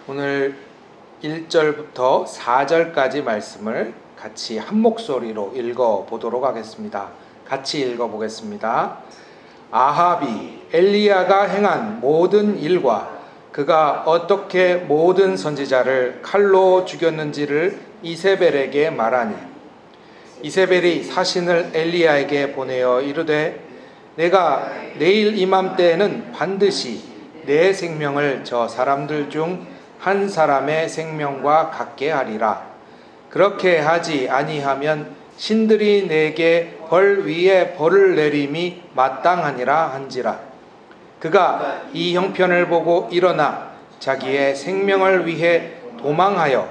오늘 1절부터 4절까지 말씀을 같이 한 목소리로 읽어 보도록 하겠습니다. 같이 읽어 보겠습니다. 아합이 엘리야가 행한 모든 일과 그가 어떻게 모든 선지자를 칼로 죽였는지를 이세벨에게 말하니, 이세벨이 사신을 엘리야에게 보내어 이르되, 내가 내일 이맘때에는 반드시 내 생명을 저 사람들 중 한 사람의 생명과 같게 하리라. 그렇게 하지 아니하면 신들이 내게 벌 위에 벌을 내림이 마땅하니라 한지라. 그가 이 형편을 보고 일어나 자기의 생명을 위해 도망하여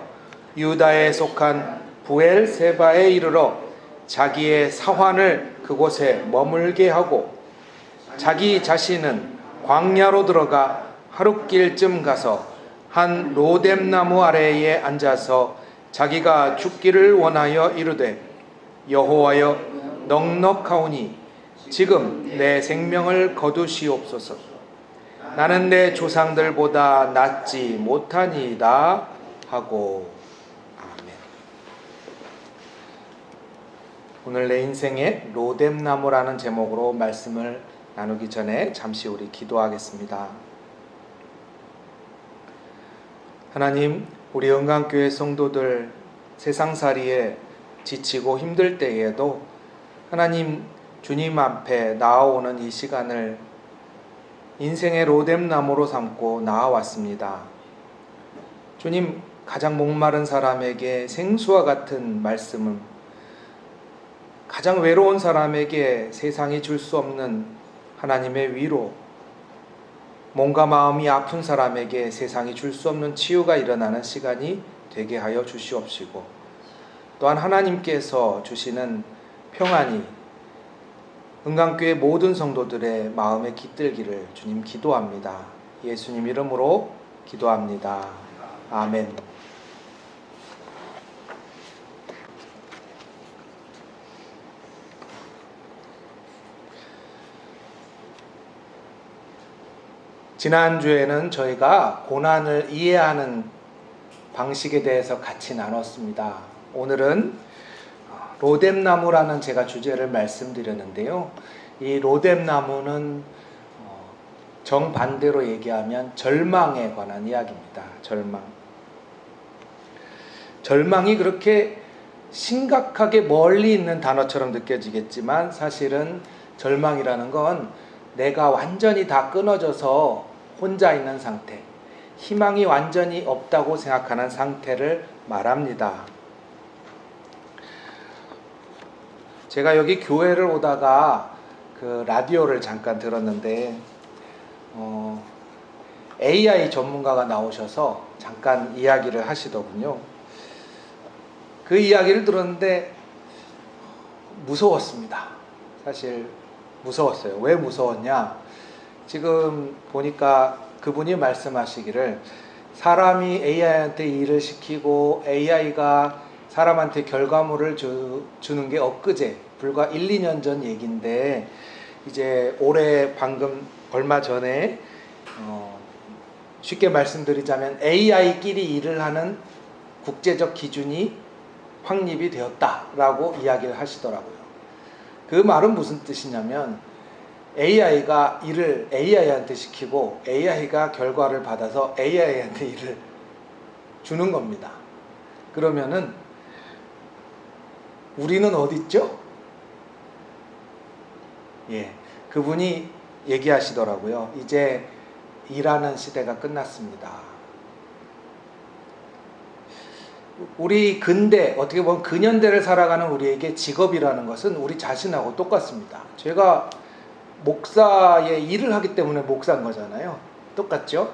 유다에 속한 부엘세바에 이르러 자기의 사환을 그곳에 머물게 하고, 자기 자신은 광야로 들어가 하룻길쯤 가서 한 로뎀나무 아래에 앉아서 자기가 죽기를 원하여 이르되, 여호와여, 넉넉하오니 지금 내 생명을 거두시옵소서. 나는 내 조상들보다 낫지 못하니이다 하고. 아멘. 오늘 내 인생의 로뎀나무라는 제목으로 말씀을 나누기 전에 잠시 우리 기도하겠습니다. 하나님, 우리 영광교회 성도들 세상살이에 지치고 힘들 때에도 하나님 주님 앞에 나아오는 이 시간을 인생의 로뎀나무로 삼고 나아왔습니다. 주님, 가장 목마른 사람에게 생수와 같은 말씀은, 가장 외로운 사람에게 세상이 줄 수 없는 하나님의 위로, 몸과 마음이 아픈 사람에게 세상이 줄 수 없는 치유가 일어나는 시간이 되게 하여 주시옵시고, 또한 하나님께서 주시는 평안이 은강교회 모든 성도들의 마음에 깃들기를 주님 기도합니다. 예수님 이름으로 기도합니다. 아멘. 지난주에는 저희가 고난을 이해하는 방식에 대해서 같이 나눴습니다. 오늘은 로뎀나무라는 제가 주제를 말씀드렸는데요. 이 로뎀나무는 정반대로 얘기하면 절망에 관한 이야기입니다. 절망이 그렇게 심각하게 멀리 있는 단어처럼 느껴지겠지만, 사실은 절망이라는 건 내가 완전히 다 끊어져서 혼자 있는 상태, 희망이 완전히 없다고 생각하는 상태를 말합니다. 제가 여기 교회를 오다가 그 라디오를 잠깐 들었는데 AI 전문가가 나오셔서 잠깐 이야기를 하시더군요. 그 이야기를 들었는데 무서웠습니다. 사실 무서웠어요. 왜 무서웠냐? 지금 보니까 그분이 말씀하시기를, 사람이 AI한테 일을 시키고 AI가 사람한테 결과물을 주는 게 엊그제, 불과 1, 2년 전 얘기인데, 이제 올해 방금 얼마 전에 쉽게 말씀드리자면 AI끼리 일을 하는 국제적 기준이 확립이 되었다라고 이야기를 하시더라고요. 그 말은 무슨 뜻이냐면, AI가 일을 AI한테 시키고 AI가 결과를 받아서 AI한테 일을 주는 겁니다. 그러면은 우리는 어디 있죠? 그분이 얘기하시더라고요. 이제 일하는 시대가 끝났습니다. 우리 근대, 어떻게 보면 근현대를 살아가는 우리에게 직업이라는 것은 우리 자신하고 똑같습니다. 제가 목사의 일을 하기 때문에 목사인 거잖아요. 똑같죠?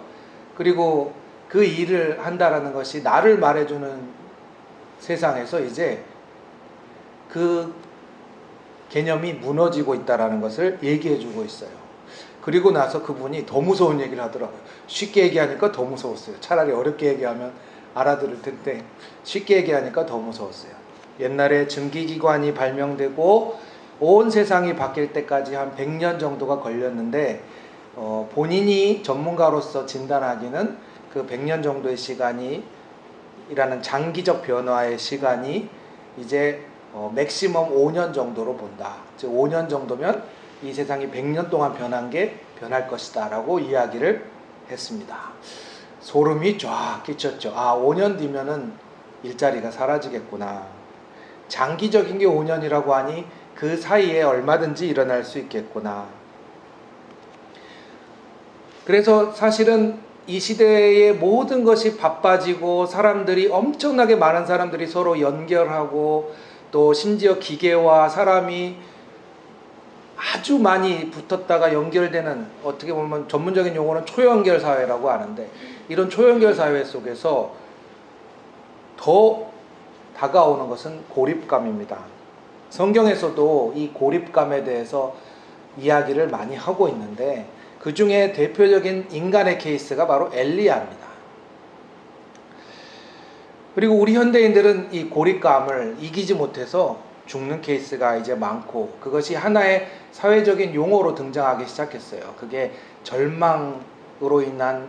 그리고 그 일을 한다라는 것이 나를 말해주는 세상에서 이제 그 개념이 무너지고 있다라는 것을 얘기해주고 있어요. 그리고 나서 그분이 더 무서운 얘기를 하더라고요. 쉽게 얘기하니까 더 무서웠어요. 차라리 어렵게 얘기하면 알아들을 텐데 쉽게 얘기하니까 더 무서웠어요. 옛날에 증기기관이 발명되고 온 세상이 바뀔 때까지 한 100년 정도가 걸렸는데 본인이 전문가로서 진단하기는 그 100년 정도의 시간이 이라는 장기적 변화의 시간이 이제 맥시멈 5년 정도로 본다. 즉 5년 정도면 이 세상이 100년 동안 변한 게 변할 것이다 라고 이야기를 했습니다. 소름이 쫙 끼쳤죠. 5년 뒤면은 일자리가 사라지겠구나. 장기적인 게 5년이라고 하니 그 사이에 얼마든지 일어날 수 있겠구나. 그래서 사실은 이 시대의 모든 것이 바빠지고 사람들이 엄청나게 많은 사람들이 서로 연결하고 또 심지어 기계와 사람이 아주 많이 붙었다가 연결되는, 어떻게 보면 전문적인 용어는 초연결 사회라고 하는데, 이런 초연결 사회 속에서 더 다가오는 것은 고립감입니다. 성경에서도 이 고립감에 대해서 이야기를 많이 하고 있는데 그 중에 대표적인 인간의 케이스가 바로 엘리야입니다. 그리고 우리 현대인들은 이 고립감을 이기지 못해서 죽는 케이스가 이제 많고, 그것이 하나의 사회적인 용어로 등장하기 시작했어요. 그게 절망으로 인한,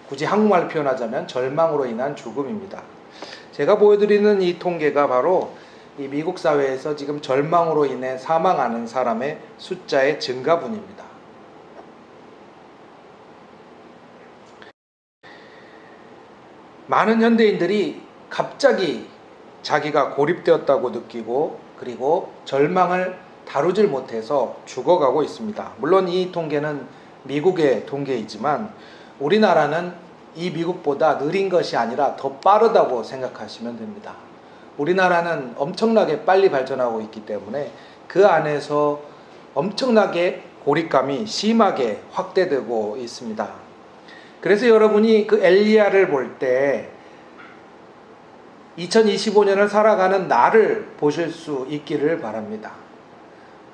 굳이 한국말로 표현하자면 절망으로 인한 죽음입니다. 제가 보여드리는 이 통계가 바로 이 미국 사회에서 지금 절망으로 인해 사망하는 사람의 숫자의 증가분입니다. 많은 현대인들이 갑자기 자기가 고립되었다고 느끼고 그리고 절망을 다루질 못해서 죽어가고 있습니다. 물론 이 통계는 미국의 통계이지만 우리나라는 이 미국보다 느린 것이 아니라 더 빠르다고 생각하시면 됩니다. 우리나라는 엄청나게 빨리 발전하고 있기 때문에 그 안에서 엄청나게 고립감이 심하게 확대되고 있습니다. 그래서 여러분이 그 엘리야를 볼 때 2025년을 살아가는 나를 보실 수 있기를 바랍니다.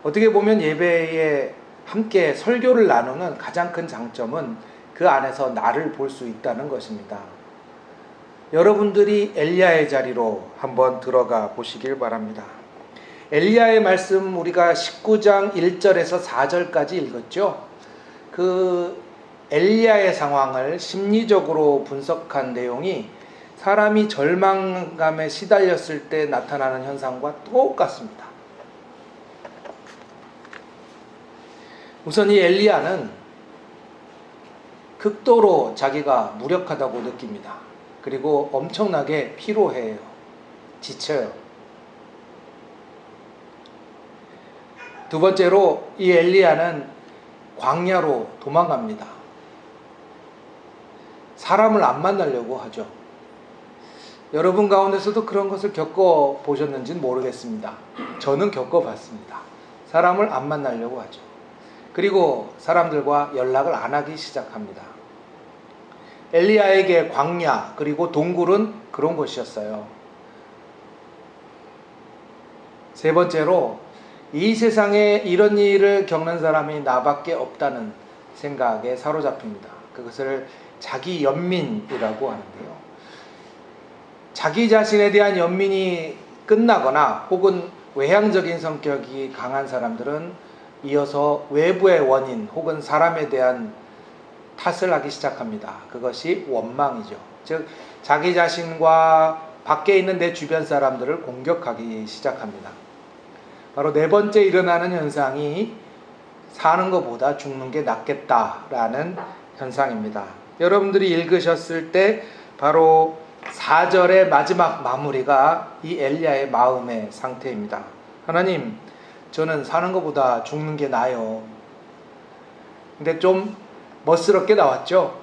어떻게 보면 예배에 함께 설교를 나누는 가장 큰 장점은 그 안에서 나를 볼 수 있다는 것입니다. 여러분들이 엘리야의 자리로 한번 들어가 보시길 바랍니다. 엘리야의 말씀 우리가 19장 1절에서 4절까지 읽었죠. 그 엘리야의 상황을 심리적으로 분석한 내용이 사람이 절망감에 시달렸을 때 나타나는 현상과 똑같습니다. 우선 이 엘리야는 극도로 자기가 무력하다고 느낍니다. 그리고 엄청나게 피로해요. 지쳐요. 두 번째로 이 엘리야는 광야로 도망갑니다. 사람을 안 만나려고 하죠. 여러분 가운데서도 그런 것을 겪어보셨는지는 모르겠습니다. 저는 겪어봤습니다. 사람을 안 만나려고 하죠. 그리고 사람들과 연락을 안 하기 시작합니다. 엘리야에게 광야 그리고 동굴은 그런 곳이었어요. 세 번째로 이 세상에 이런 일을 겪는 사람이 나밖에 없다는 생각에 사로잡힙니다. 그것을 자기 연민이라고 하는데요. 자기 자신에 대한 연민이 끝나거나 혹은 외향적인 성격이 강한 사람들은 이어서 외부의 원인 혹은 사람에 대한 탓을 하기 시작합니다. 그것이 원망이죠. 즉 자기 자신과 밖에 있는 내 주변 사람들을 공격하기 시작합니다. 바로 네 번째 일어나는 현상이 사는 것보다 죽는 게 낫겠다라는 현상입니다. 여러분들이 읽으셨을 때 바로 4절의 마지막 마무리가 이 엘리야의 마음의 상태입니다. 하나님, 저는 사는 것보다 죽는 게 나아요. 근데 좀 멋스럽게 나왔죠.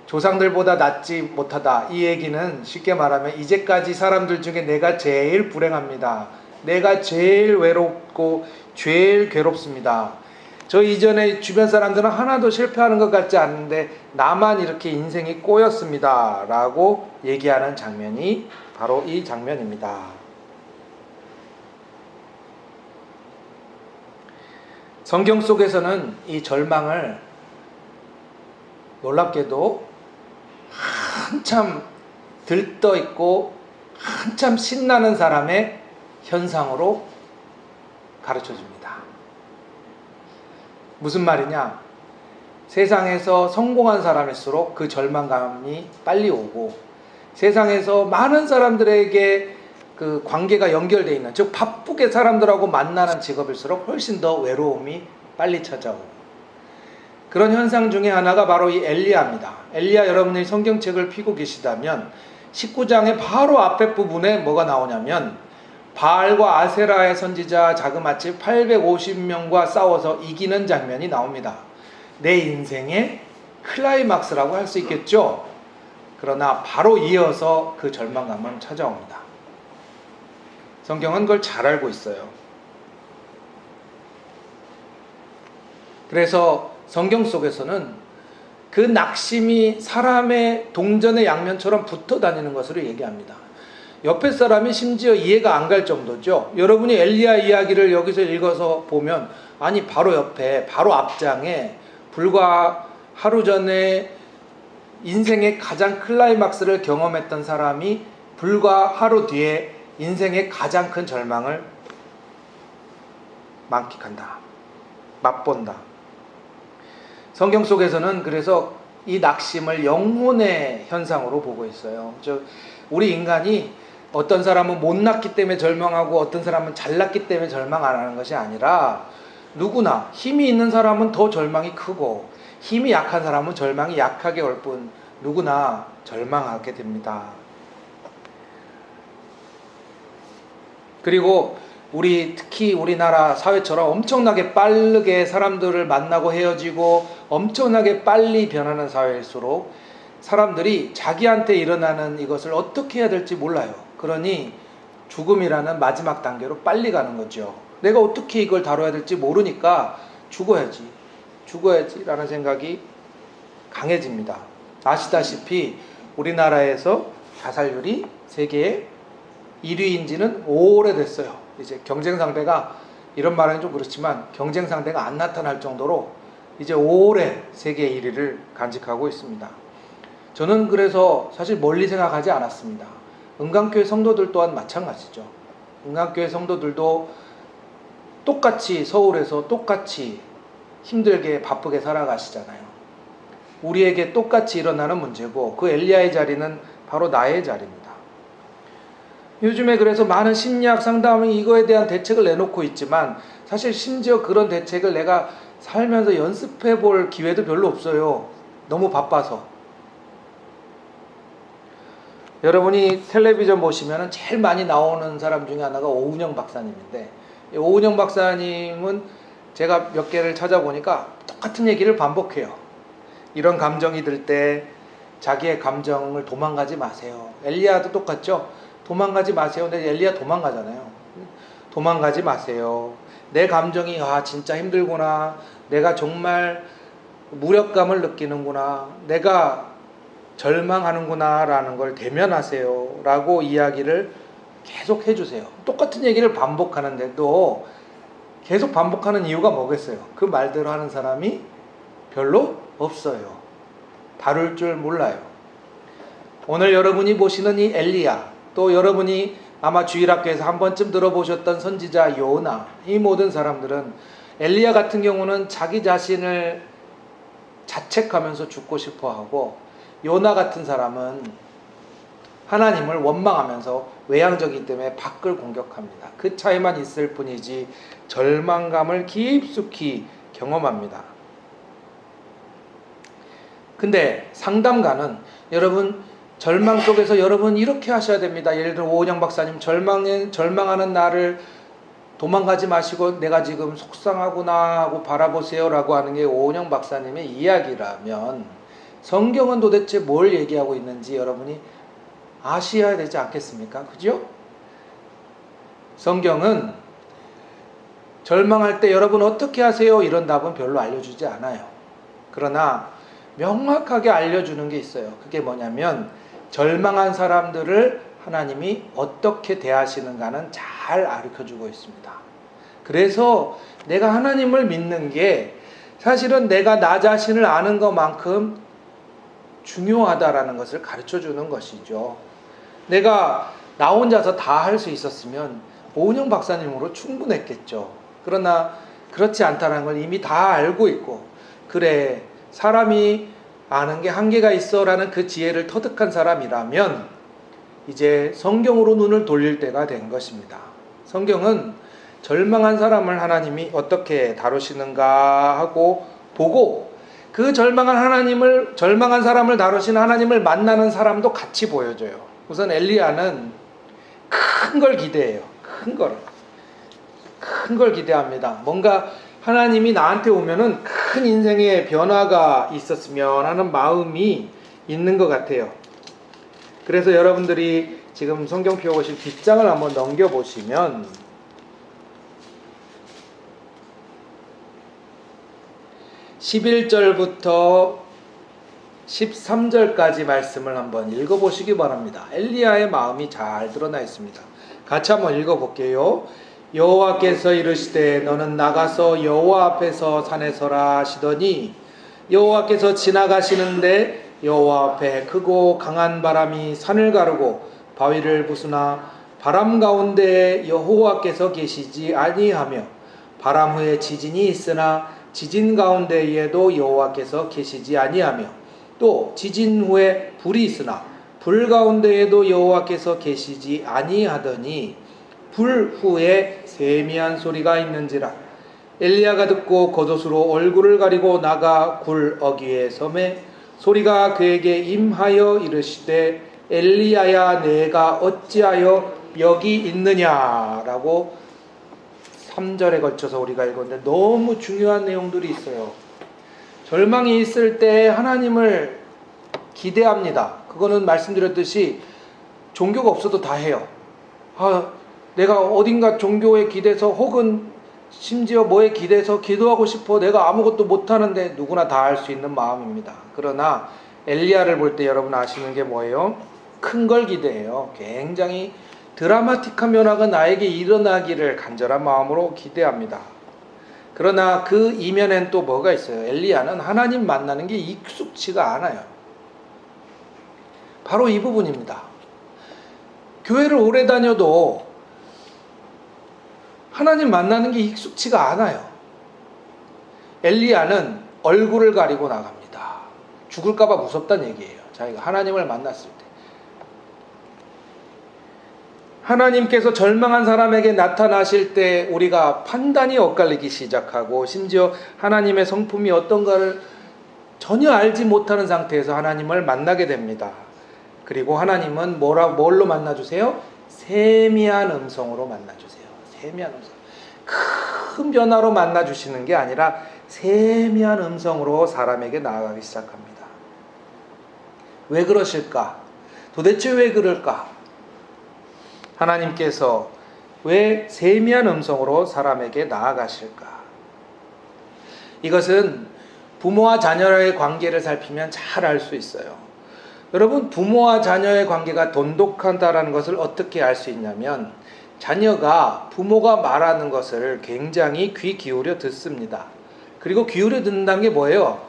조상들보다 낫지 못하다. 이 얘기는 쉽게 말하면 이제까지 사람들 중에 내가 제일 불행합니다. 내가 제일 외롭고 제일 괴롭습니다. 저 이전에 주변 사람들은 하나도 실패하는 것 같지 않은데 나만 이렇게 인생이 꼬였습니다 라고 얘기하는 장면이 바로 이 장면입니다. 성경 속에서는 이 절망을 놀랍게도 한참 들떠있고 한참 신나는 사람의 현상으로 가르쳐 줍니다. 무슨 말이냐? 세상에서 성공한 사람일수록 그 절망감이 빨리 오고, 세상에서 많은 사람들에게 그 관계가 연결되어 있는, 즉 바쁘게 사람들하고 만나는 직업일수록 훨씬 더 외로움이 빨리 찾아오고, 그런 현상 중에 하나가 바로 이 엘리야입니다. 엘리야, 여러분이 성경책을 펴고 계시다면 19장의 바로 앞에 부분에 뭐가 나오냐면, 바알과 아세라의 선지자 자그마치 850명과 싸워서 이기는 장면이 나옵니다. 내 인생의 클라이막스라고 할 수 있겠죠. 그러나 바로 이어서 그 절망감은 찾아옵니다. 성경은 그걸 잘 알고 있어요. 그래서 성경 속에서는 그 낙심이 사람의 동전의 양면처럼 붙어 다니는 것으로 얘기합니다. 옆에 사람이 심지어 이해가 안 갈 정도죠. 여러분이 엘리야 이야기를 여기서 읽어서 보면, 아니 바로 옆에, 바로 앞장에 불과 하루 전에 인생의 가장 클라이막스를 경험했던 사람이 불과 하루 뒤에 인생의 가장 큰 절망을 만끽한다, 맛본다. 성경 속에서는 그래서 이 낙심을 영혼의 현상으로 보고 있어요. 우리 인간이 어떤 사람은 못났기 때문에 절망하고 어떤 사람은 잘났기 때문에 절망 안 하는 것이 아니라, 누구나 힘이 있는 사람은 더 절망이 크고 힘이 약한 사람은 절망이 약하게 올 뿐 누구나 절망하게 됩니다. 그리고 특히 우리나라 사회처럼 엄청나게 빠르게 사람들을 만나고 헤어지고 엄청나게 빨리 변하는 사회일수록 사람들이 자기한테 일어나는 이것을 어떻게 해야 될지 몰라요. 그러니 죽음이라는 마지막 단계로 빨리 가는 거죠. 내가 어떻게 이걸 다뤄야 될지 모르니까 죽어야지 라는 생각이 강해집니다. 아시다시피 우리나라에서 자살률이 세계 1위인지는 오래됐어요. 이제 경쟁 상대가, 이런 말은 좀 그렇지만 경쟁 상대가 안 나타날 정도로 이제 오래 세계 1위를 간직하고 있습니다. 저는 그래서 사실 멀리 생각하지 않았습니다. 은강교회 성도들 또한 마찬가지죠. 은강교회 성도들도 똑같이 서울에서 똑같이 힘들게 바쁘게 살아가시잖아요. 우리에게 똑같이 일어나는 문제고, 그 엘리야의 자리는 바로 나의 자리입니다. 요즘에 그래서 많은 심리학 상담이 이거에 대한 대책을 내놓고 있지만, 사실 심지어 그런 대책을 내가 살면서 연습해 볼 기회도 별로 없어요. 너무 바빠서. 여러분이 텔레비전 보시면 제일 많이 나오는 사람 중에 하나가 오은영 박사님인데, 오은영 박사님은 제가 몇 개를 찾아보니까 똑같은 얘기를 반복해요. 이런 감정이 들 때 자기의 감정을 도망가지 마세요. 엘리야도 똑같죠. 도망가지 마세요. 근데 엘리야 도망가잖아요. 도망가지 마세요. 내 감정이 진짜 힘들구나, 내가 정말 무력감을 느끼는구나, 내가 절망하는구나 라는 걸 대면하세요 라고 이야기를 계속 해주세요. 똑같은 얘기를 반복하는데도 계속 반복하는 이유가 뭐겠어요? 그 말대로 하는 사람이 별로 없어요. 다룰 줄 몰라요. 오늘 여러분이 보시는 이 엘리야, 또 여러분이 아마 주일학교에서 한 번쯤 들어보셨던 선지자 요나, 이 모든 사람들은, 엘리야 같은 경우는 자기 자신을 자책하면서 죽고 싶어하고, 요나 같은 사람은 하나님을 원망하면서 외향적이기 때문에 밖을 공격합니다. 그 차이만 있을 뿐이지 절망감을 깊숙이 경험합니다. 근데 상담가는, 여러분 절망 속에서 여러분 이렇게 하셔야 됩니다. 예를 들어 오은영 박사님, 절망하는 나를 도망가지 마시고 내가 지금 속상하구나 하고 바라보세요 라고 하는 게 오은영 박사님의 이야기라면, 성경은 도대체 뭘 얘기하고 있는지 여러분이 아셔야 되지 않겠습니까? 그죠? 성경은 절망할 때 여러분 어떻게 하세요? 이런 답은 별로 알려주지 않아요. 그러나 명확하게 알려주는 게 있어요. 그게 뭐냐면, 절망한 사람들을 하나님이 어떻게 대하시는가는 잘 가르쳐주고 있습니다. 그래서 내가 하나님을 믿는 게 사실은 내가 나 자신을 아는 것만큼 중요하다라는 것을 가르쳐주는 것이죠. 내가 나 혼자서 다 할 수 있었으면 오은영 박사님으로 충분했겠죠. 그러나 그렇지 않다는 걸 이미 다 알고 있고, 그래 사람이 아는 게 한계가 있어 라는 그 지혜를 터득한 사람이라면 이제 성경으로 눈을 돌릴 때가 된 것입니다. 성경은 절망한 사람을 하나님이 어떻게 다루시는가 하고 보고, 그 절망한 사람을 다루시는 하나님을 만나는 사람도 같이 보여줘요. 우선 엘리야는 큰 걸 기대해요. 큰 걸 기대합니다. 뭔가 하나님이 나한테 오면은 큰 인생의 변화가 있었으면 하는 마음이 있는 것 같아요. 그래서 여러분들이 지금 성경 펴보실 뒷장을 한번 넘겨보시면 11절부터 13절까지 말씀을 한번 읽어보시기 바랍니다. 엘리야의 마음이 잘 드러나 있습니다. 같이 한번 읽어볼게요. 여호와께서 이르시되 너는 나가서 여호와 앞에서 산에 서라 하시더니 여호와께서 지나가시는데 여호와 앞에 크고 강한 바람이 산을 가르고 바위를 부수나 바람 가운데 여호와께서 계시지 아니하며 바람 후에 지진이 있으나 지진 가운데에도 여호와께서 계시지 아니하며 또 지진 후에 불이 있으나 불 가운데에도 여호와께서 계시지 아니하더니 불 후에 세미한 소리가 있는지라. 엘리야가 듣고 겉옷으로 얼굴을 가리고 나가 굴 어귀에 섬에 소리가 그에게 임하여 이르시되 엘리야야 내가 어찌하여 여기 있느냐라고 3절에 걸쳐서 우리가 읽었는데 너무 중요한 내용들이 있어요. 절망이 있을 때 하나님을 기대합니다. 그거는 말씀드렸듯이 종교가 없어도 다 해요. 내가 어딘가 종교에 기대서 혹은 심지어 뭐에 기대서 기도하고 싶어. 내가 아무것도 못하는데 누구나 다 할 수 있는 마음입니다. 그러나 엘리야를 볼 때 여러분 아시는 게 뭐예요? 큰 걸 기대해요. 굉장히 드라마틱한 변화가 나에게 일어나기를 간절한 마음으로 기대합니다. 그러나 그 이면엔 또 뭐가 있어요? 엘리야는 하나님 만나는 게 익숙치가 않아요. 바로 이 부분입니다. 교회를 오래 다녀도 하나님 만나는 게 익숙치가 않아요. 엘리야는 얼굴을 가리고 나갑니다. 죽을까봐 무섭다는 얘기예요. 자기가 하나님을 만났을 때. 하나님께서 절망한 사람에게 나타나실 때 우리가 판단이 엇갈리기 시작하고 심지어 하나님의 성품이 어떤가를 전혀 알지 못하는 상태에서 하나님을 만나게 됩니다. 그리고 하나님은 뭘로 만나주세요? 세미한 음성으로 만나주세요. 세미한 음성. 큰 변화로 만나주시는 게 아니라 세미한 음성으로 사람에게 나아가기 시작합니다. 왜 그러실까? 도대체 왜 그럴까? 하나님께서 왜 세미한 음성으로 사람에게 나아가실까? 이것은 부모와 자녀의 관계를 살피면 잘 알 수 있어요. 여러분, 부모와 자녀의 관계가 돈독하다는 것을 어떻게 알 수 있냐면 자녀가 부모가 말하는 것을 굉장히 귀 기울여 듣습니다. 그리고 기울여 듣는다는 게 뭐예요?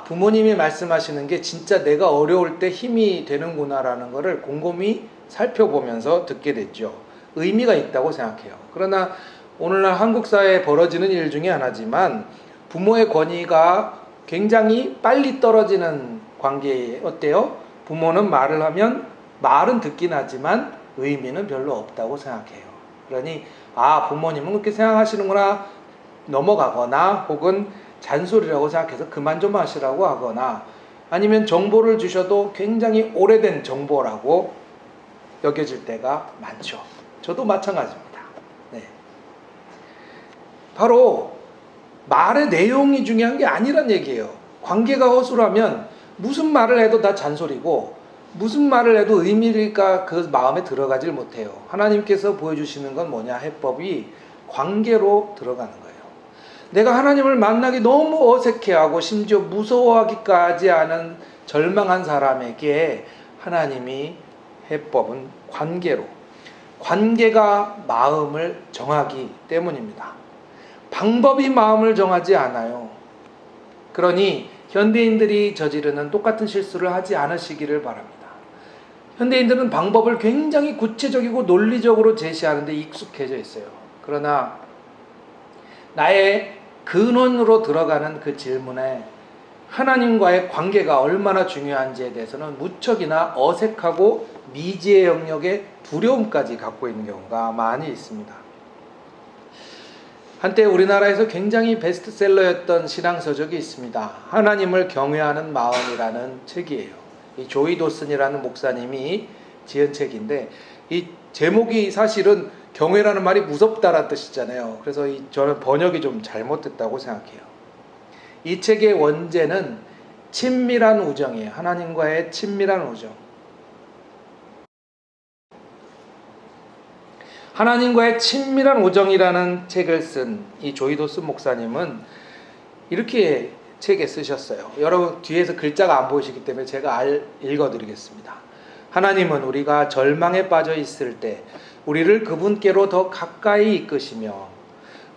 부모님이 말씀하시는 게 진짜 내가 어려울 때 힘이 되는구나라는 것을 곰곰이 살펴보면서 듣게 됐죠. 의미가 있다고 생각해요. 그러나 오늘날 한국 사회에 벌어지는 일 중에 하나지만 부모의 권위가 굉장히 빨리 떨어지는 관계에 어때요? 부모는 말을 하면 말은 듣긴 하지만 의미는 별로 없다고 생각해요. 그러니 부모님은 그렇게 생각하시는구나 넘어가거나 혹은 잔소리라고 생각해서 그만 좀 하시라고 하거나 아니면 정보를 주셔도 굉장히 오래된 정보라고 여겨질 때가 많죠. 저도 마찬가지입니다. 네. 바로 말의 내용이 중요한 게 아니란 얘기예요. 관계가 허술하면 무슨 말을 해도 다 잔소리고 무슨 말을 해도 의미가 그 마음에 들어가질 못해요. 하나님께서 보여주시는 건 뭐냐? 해법이 관계로 들어가는 거예요. 내가 하나님을 만나기 너무 어색해하고 심지어 무서워하기까지 하는 절망한 사람에게 하나님이 해법은 관계로. 관계가 마음을 정하기 때문입니다. 방법이 마음을 정하지 않아요. 그러니 현대인들이 저지르는 똑같은 실수를 하지 않으시기를 바랍니다. 현대인들은 방법을 굉장히 구체적이고 논리적으로 제시하는 데 익숙해져 있어요. 그러나 나의 근원으로 들어가는 그 질문에 하나님과의 관계가 얼마나 중요한지에 대해서는 무척이나 어색하고 미지의 영역의 두려움까지 갖고 있는 경우가 많이 있습니다. 한때 우리나라에서 굉장히 베스트셀러였던 신앙서적이 있습니다. 하나님을 경외하는 마음이라는 책이에요. 이 조이 도슨이라는 목사님이 지은 책인데, 이 제목이 사실은 경외라는 말이 무섭다라는 뜻이잖아요. 그래서 저는 번역이 좀 잘못됐다고 생각해요. 이 책의 원제는 친밀한 우정이에요. 하나님과의 친밀한 우정. 하나님과의 친밀한 우정이라는 책을 쓴 이 조이 도슨 목사님은 이렇게 책에 쓰셨어요. 여러분 뒤에서 글자가 안 보이시기 때문에 제가 읽어드리겠습니다. 하나님은 우리가 절망에 빠져 있을 때 우리를 그분께로 더 가까이 이끄시며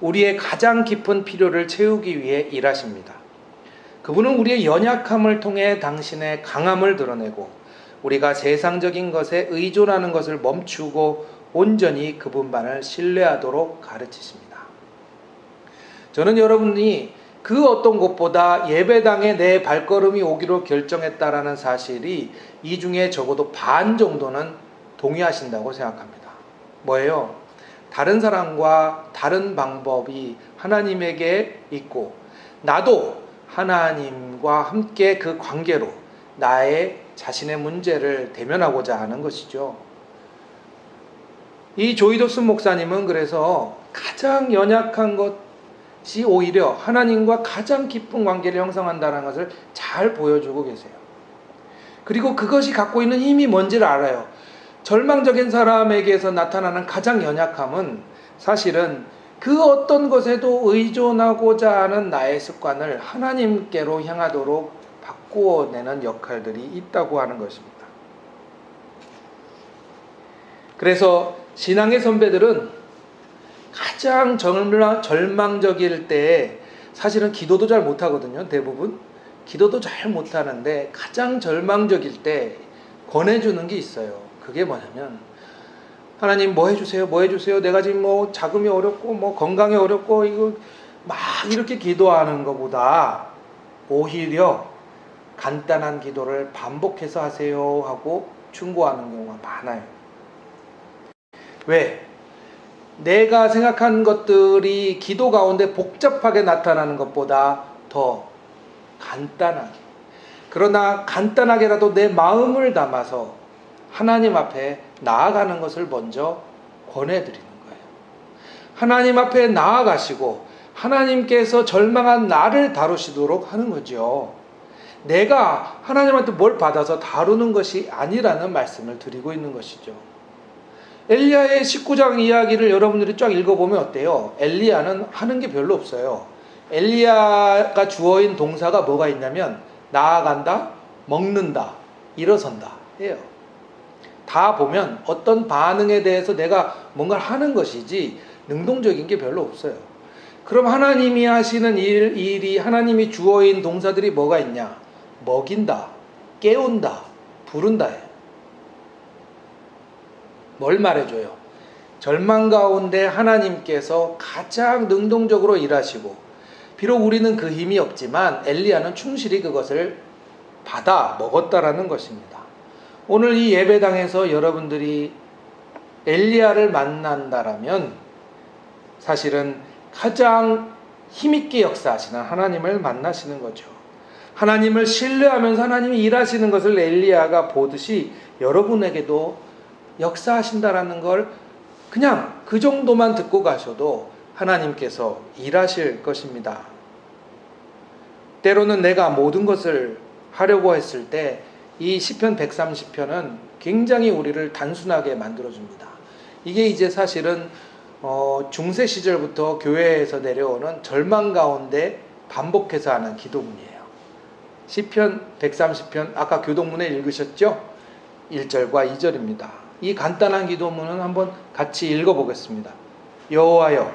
우리의 가장 깊은 필요를 채우기 위해 일하십니다. 그분은 우리의 연약함을 통해 당신의 강함을 드러내고 우리가 세상적인 것에 의존하는 것을 멈추고 온전히 그분만을 신뢰하도록 가르치십니다. 저는 여러분이 그 어떤 곳보다 예배당에 내 발걸음이 오기로 결정했다라는 사실이 이 중에 적어도 반 정도는 동의하신다고 생각합니다. 뭐예요? 다른 사람과 다른 방법이 하나님에게 있고 나도 하나님과 함께 그 관계로 나의 자신의 문제를 대면하고자 하는 것이죠. 이 조이 도슨 목사님은 그래서 가장 연약한 것이 오히려 하나님과 가장 깊은 관계를 형성한다는 것을 잘 보여주고 계세요. 그리고 그것이 갖고 있는 힘이 뭔지를 알아요. 절망적인 사람에게서 나타나는 가장 연약함은 사실은 그 어떤 것에도 의존하고자 하는 나의 습관을 하나님께로 향하도록 바꾸어내는 역할들이 있다고 하는 것입니다. 그래서 신앙의 선배들은 가장 절망적일 때 사실은 기도도 잘 못하거든요. 대부분 기도도 잘 못하는데 가장 절망적일 때 권해주는 게 있어요. 그게 뭐냐면 하나님 뭐 해주세요, 뭐 해주세요. 내가 지금 뭐 자금이 어렵고 뭐 건강이 어렵고 이거 막 이렇게 기도하는 것보다 오히려 간단한 기도를 반복해서 하세요 하고 충고하는 경우가 많아요. 왜? 내가 생각한 것들이 기도 가운데 복잡하게 나타나는 것보다 더 간단하게, 그러나 간단하게라도 내 마음을 담아서 하나님 앞에 나아가는 것을 먼저 권해드리는 거예요. 하나님 앞에 나아가시고 하나님께서 절망한 나를 다루시도록 하는 거죠. 내가 하나님한테 뭘 받아서 다루는 것이 아니라는 말씀을 드리고 있는 것이죠. 엘리야의 19장 이야기를 여러분들이 쫙 읽어보면 어때요? 엘리야는 하는 게 별로 없어요. 엘리야가 주어인 동사가 뭐가 있냐면 나아간다, 먹는다, 일어선다 해요. 다 보면 어떤 반응에 대해서 내가 뭔가를 하는 것이지 능동적인 게 별로 없어요. 그럼 하나님이 하시는 일이 하나님이 주어인 동사들이 뭐가 있냐? 먹인다, 깨운다, 부른다 해요. 뭘 말해줘요? 절망 가운데 하나님께서 가장 능동적으로 일하시고 비록 우리는 그 힘이 없지만 엘리야는 충실히 그것을 받아 먹었다라는 것입니다. 오늘 이 예배당에서 여러분들이 엘리야를 만난다라면 사실은 가장 힘있게 역사하시는 하나님을 만나시는 거죠. 하나님을 신뢰하면서 하나님이 일하시는 것을 엘리야가 보듯이 여러분에게도 역사하신다라는 걸 그냥 그 정도만 듣고 가셔도 하나님께서 일하실 것입니다. 때로는 내가 모든 것을 하려고 했을 때 이 시편 130편은 굉장히 우리를 단순하게 만들어줍니다. 이게 이제 사실은 중세 시절부터 교회에서 내려오는 절망 가운데 반복해서 하는 기도문이에요. 시편 130편 아까 교동문에 읽으셨죠? 1절과 2절입니다. 이 간단한 기도문은 한번 같이 읽어보겠습니다. 여호와여,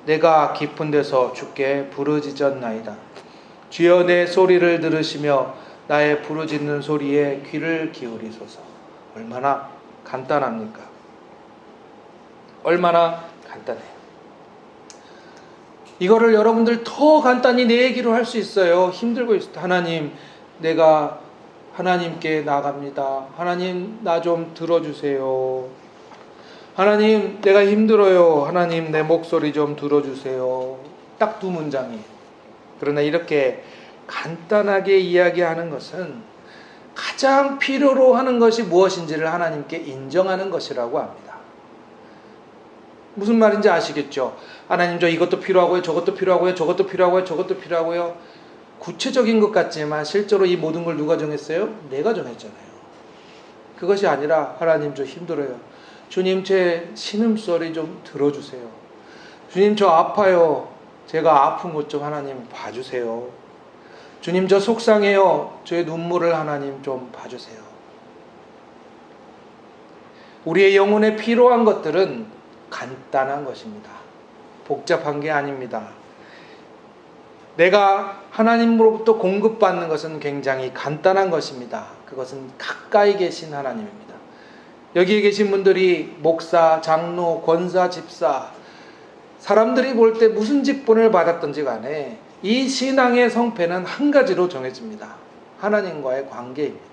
내가 깊은 데서 주께 부르짖었나이다. 주여 내 소리를 들으시며 나의 부르짖는 소리에 귀를 기울이소서. 얼마나 간단합니까? 얼마나 간단해요. 이거를 여러분들 더 간단히 내 얘기로 할 수 있어요. 힘들고 있을 때 하나님, 내가 하나님께 나갑니다. 하나님, 나 좀 들어주세요. 하나님, 내가 힘들어요. 하나님, 내 목소리 좀 들어주세요. 딱 두 문장이에요. 그러나 이렇게 간단하게 이야기하는 것은 가장 필요로 하는 것이 무엇인지를 하나님께 인정하는 것이라고 합니다. 무슨 말인지 아시겠죠? 하나님, 저 이것도 필요하고요, 저것도 필요하고요, 저것도 필요하고요, 저것도 필요하고요. 구체적인 것 같지만 실제로 이 모든 걸 누가 정했어요? 내가 정했잖아요. 그것이 아니라 하나님, 저 힘들어요. 주님, 제 신음소리 좀 들어주세요. 주님, 저 아파요. 제가 아픈 것 좀 하나님 봐주세요. 주님, 저 속상해요. 저의 눈물을 하나님 좀 봐주세요. 우리의 영혼에 필요한 것들은 간단한 것입니다. 복잡한 게 아닙니다. 내가 하나님으로부터 공급받는 것은 굉장히 간단한 것입니다. 그것은 가까이 계신 하나님입니다. 여기에 계신 분들이 목사, 장로, 권사, 집사, 사람들이 볼 때 무슨 직분을 받았든지 간에 이 신앙의 성패는 한 가지로 정해집니다. 하나님과의 관계입니다.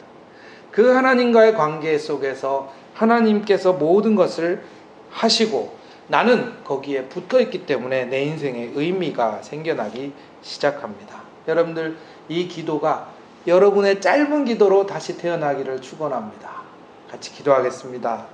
그 하나님과의 관계 속에서 하나님께서 모든 것을 하시고 나는 거기에 붙어 있기 때문에 내 인생에 의미가 생겨나기 시작합니다. 여러분들, 이 기도가 여러분의 짧은 기도로 다시 태어나기를 축원합니다. 같이 기도하겠습니다.